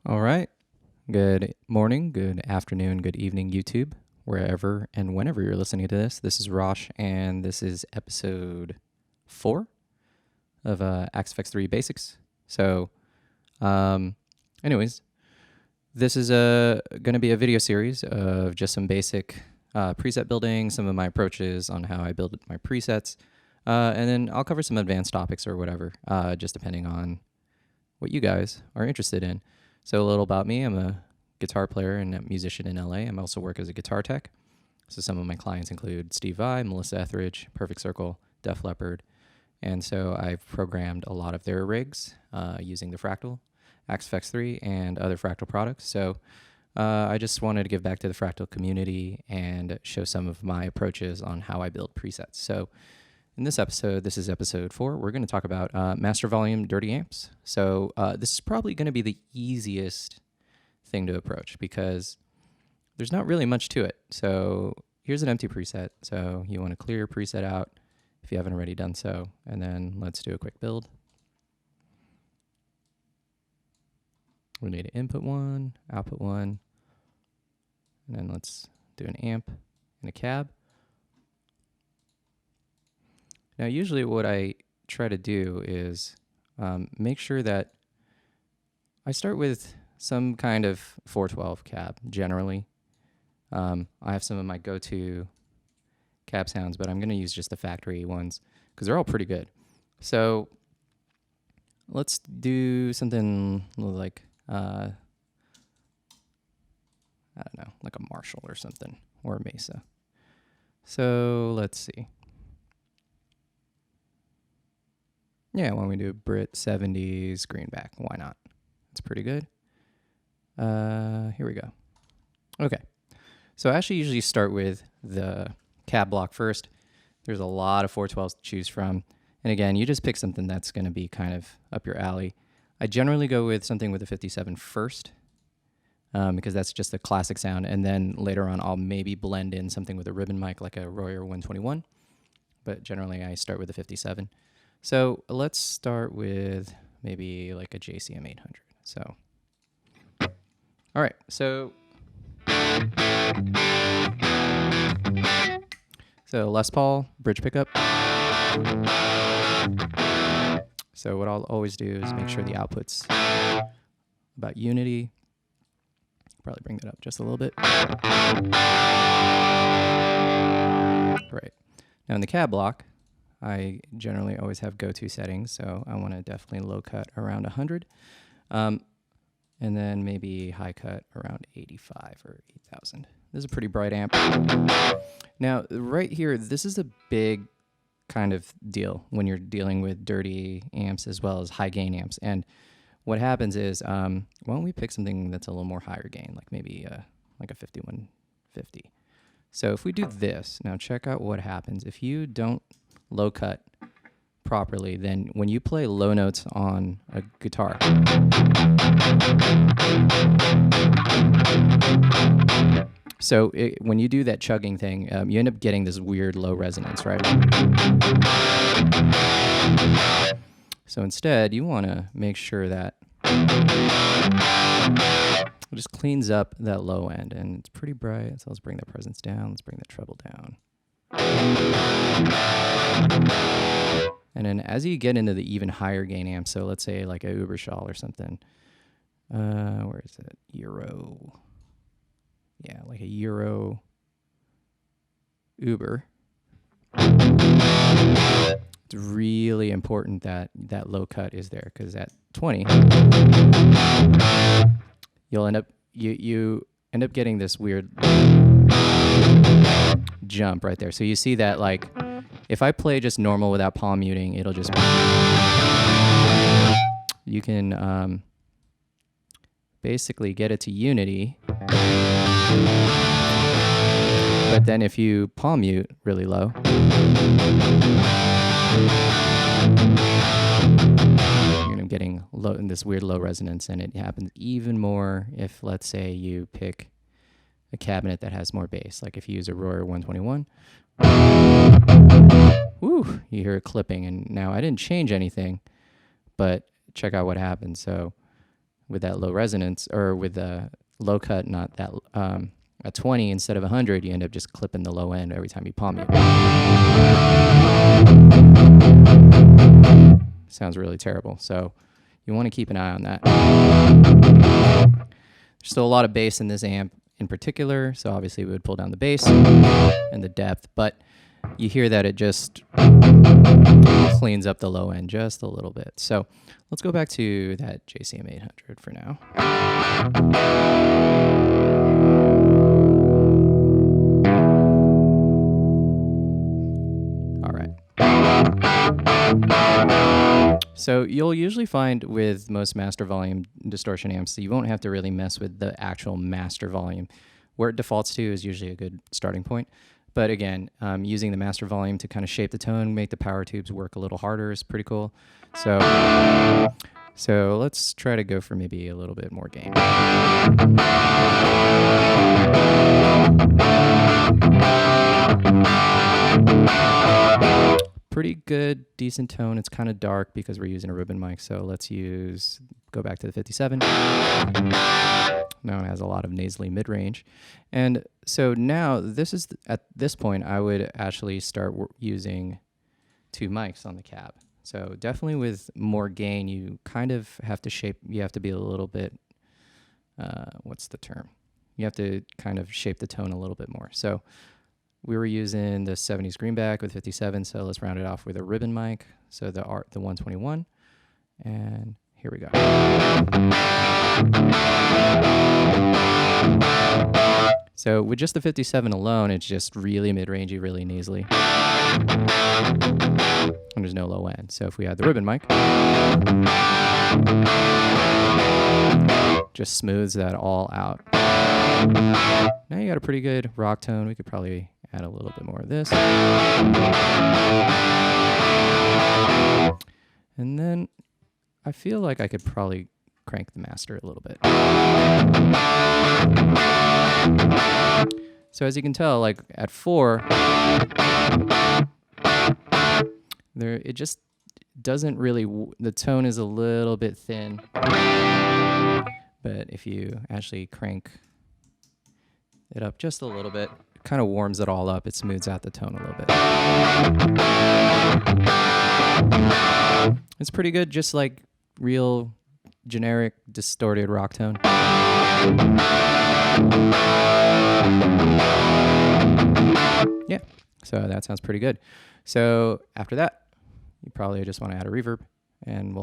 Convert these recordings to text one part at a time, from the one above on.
All right. Good morning, good afternoon, good evening, YouTube, wherever and whenever you're listening to this. This is Rosh, and this is episode 4 of AxeFX III Basics. So, anyways, this is going to be a video series of just some basic preset building, some of my approaches on how I build my presets, and then I'll cover some advanced topics or whatever, just depending on what you guys are interested in. So a little about me, I'm a guitar player and a musician in LA. I also work as a guitar tech. So some of my clients include Steve Vai, Melissa Etheridge, Perfect Circle, Leppard. And so I've programmed a lot of their rigs using the Fractal, AxeFX III, and other Fractal products. So I just wanted to give back to the Fractal community and show some of my approaches on how I build presets. So in this episode, this is episode 4, we're going to talk about master volume dirty amps. So this is probably going to be the easiest thing to approach because there's not really much to it. So here's an empty preset. So you want to clear your preset out if you haven't already done so. And then let's do a quick build. We need an input 1, output 1, and then let's do an amp and a cab. Now, usually what I try to do is make sure that I start with some kind of 412 cab, generally. I have some of my go-to cab sounds, but I'm going to use just the factory ones because they're all pretty good. So let's do something like, I don't know, like a Marshall or something, or a Mesa. So let's see. Yeah, when we do Brit 70s greenback, why not? It's pretty good. Here we go. Okay, so I actually usually start with the cab block first. There's a lot of 412s to choose from. And again, you just pick something that's going to be kind of up your alley. I generally go with something with a 57 first because that's just a classic sound. And then later on, I'll maybe blend in something with a ribbon mic like a Royer 121. But generally, I start with a 57. So let's start with maybe like a JCM 800. So, all right. So Les Paul, bridge pickup. So what I'll always do is make sure the output's about unity. Probably bring that up just a little bit. Right. Now in the cab block, I generally always have go-to settings, so I want to definitely low cut around 100, and then maybe high cut around 85 or 8,000. This is a pretty bright amp. Now, right here, this is a big kind of deal when you're dealing with dirty amps as well as high gain amps. And what happens is, why don't we pick something that's a little more higher gain, like maybe like a 5150. So if we do this, now check out what happens. If you don't low cut properly, then when you play low notes on a guitar, so when you do that chugging thing, you end up getting this weird low resonance, right? So instead, you want to make sure that it just cleans up that low end, and it's pretty bright. So let's bring the presence down. Let's bring the treble down. And then as you get into the even higher gain amp, so let's say like a Uberschall or something, where is it? Euro. Yeah, like a Euro Uber. It's really important that that low cut is there, because at 20, you'll end up you end up getting this weird jump right there. So you see that, like, if I play just normal without palm muting, it'll just, you can basically get it to unity. But then if you palm mute really low, you're gonna be getting low, this weird low resonance, and it happens even more if, let's say, you pick a cabinet that has more bass. Like if you use a Royer 121, woo, you hear it clipping. And now I didn't change anything, but check out what happened. So with that low resonance, or with the low cut, not that at 20 instead of 100, you end up just clipping the low end every time you palm it. Sounds really terrible. So you want to keep an eye on that. There's still a lot of bass in this amp in particular, so obviously we would pull down the bass and the depth, but you hear that it just cleans up the low end just a little bit. So let's go back to that JCM 800 for now. All right. So you'll usually find with most master volume distortion amps that you won't have to really mess with the actual master volume. Where it defaults to is usually a good starting point. But again, using the master volume to kind of shape the tone, make the power tubes work a little harder is pretty cool. So let's try to go for maybe a little bit more gain. Pretty good, decent tone. It's kind of dark because we're using a ribbon mic, so let's go back to the 57. Now it has a lot of nasally mid-range. And so now at this point, I would actually start using 2 mics on the cab. So definitely with more gain, you kind of have to you have to be a little bit, what's the term? You have to kind of shape the tone a little bit more. So we were using the 70s greenback with 57, so let's round it off with a ribbon mic. So the 121, and here we go. So with just the 57 alone, it's just really mid-rangey, really nasally. And there's no low end. So if we had the ribbon mic, just smooths that all out. Now you got a pretty good rock tone. We could probably add a little bit more of this. And then I feel like I could probably crank the master a little bit. So as you can tell, like at 4, it just doesn't really, the tone is a little bit thin. But if you actually crank it up just a little bit, it kind of warms it all up. It smooths out the tone a little bit. It's pretty good, just like real generic distorted rock tone. Yeah, so that sounds pretty good. So after that, you probably just want to add a reverb, and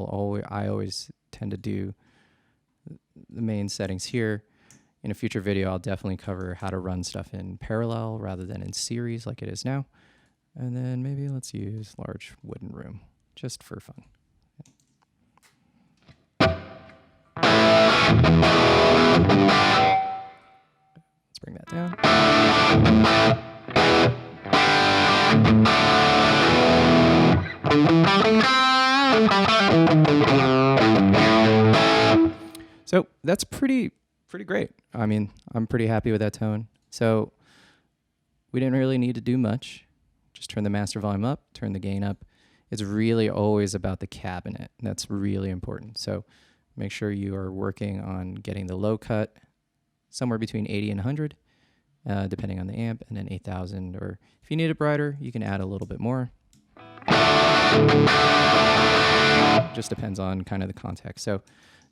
I always tend to do the main settings here. In a future video, I'll definitely cover how to run stuff in parallel rather than in series like it is now. And then maybe let's use large wooden room just for fun. Let's bring that down. So that's pretty great. I mean, I'm pretty happy with that tone. So we didn't really need to do much. Just turn the master volume up, turn the gain up. It's really always about the cabinet. That's really important. So make sure you are working on getting the low cut somewhere between 80 and 100, depending on the amp, and then 8,000. Or if you need it brighter, you can add a little bit more. Just depends on kind of the context. So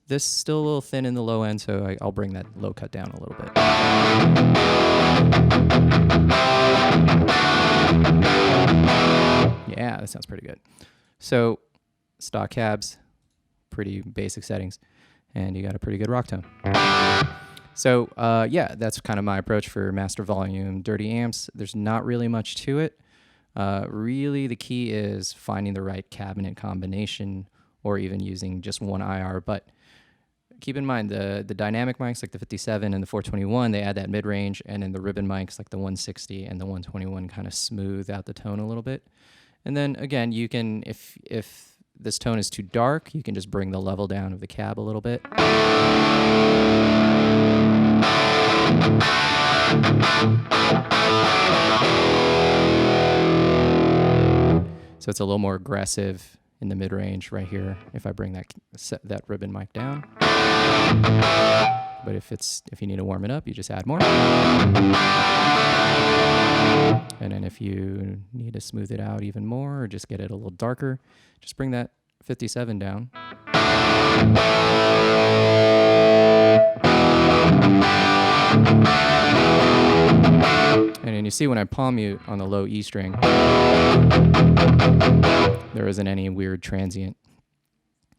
this is still a little thin in the low end, so I'll bring that low cut down a little bit. Yeah, that sounds pretty good. So stock cabs, pretty basic settings, and you got a pretty good rock tone. So yeah, that's kind of my approach for master volume dirty amps. There's not really much to it. Really, the key is finding the right cabinet combination, or even using just one IR. But keep in mind, the dynamic mics like the 57 and the 421, they add that mid-range, and then the ribbon mics like the 160 and the 121 kind of smooth out the tone a little bit. And then again, you can, if this tone is too dark, you can just bring the level down of the cab a little bit. So it's a little more aggressive in the mid-range right here if I bring that ribbon mic down. But if you need to warm it up, you just add more. And then if you need to smooth it out even more or just get it a little darker, just bring that 57 down. And then you see when I palm mute on the low E string, there isn't any weird transient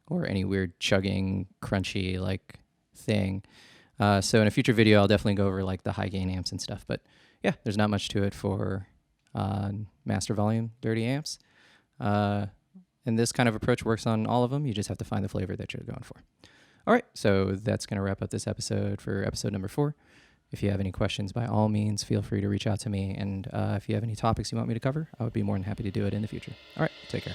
or any weird chugging, crunchy like thing. So in a future video, I'll definitely go over like the high gain amps and stuff. But yeah, there's not much to it for master volume dirty amps. And this kind of approach works on all of them. You just have to find the flavor that you're going for. All right, so that's going to wrap up this episode for episode number 4. If you have any questions, by all means, feel free to reach out to me. And if you have any topics you want me to cover, I would be more than happy to do it in the future. All right, take care.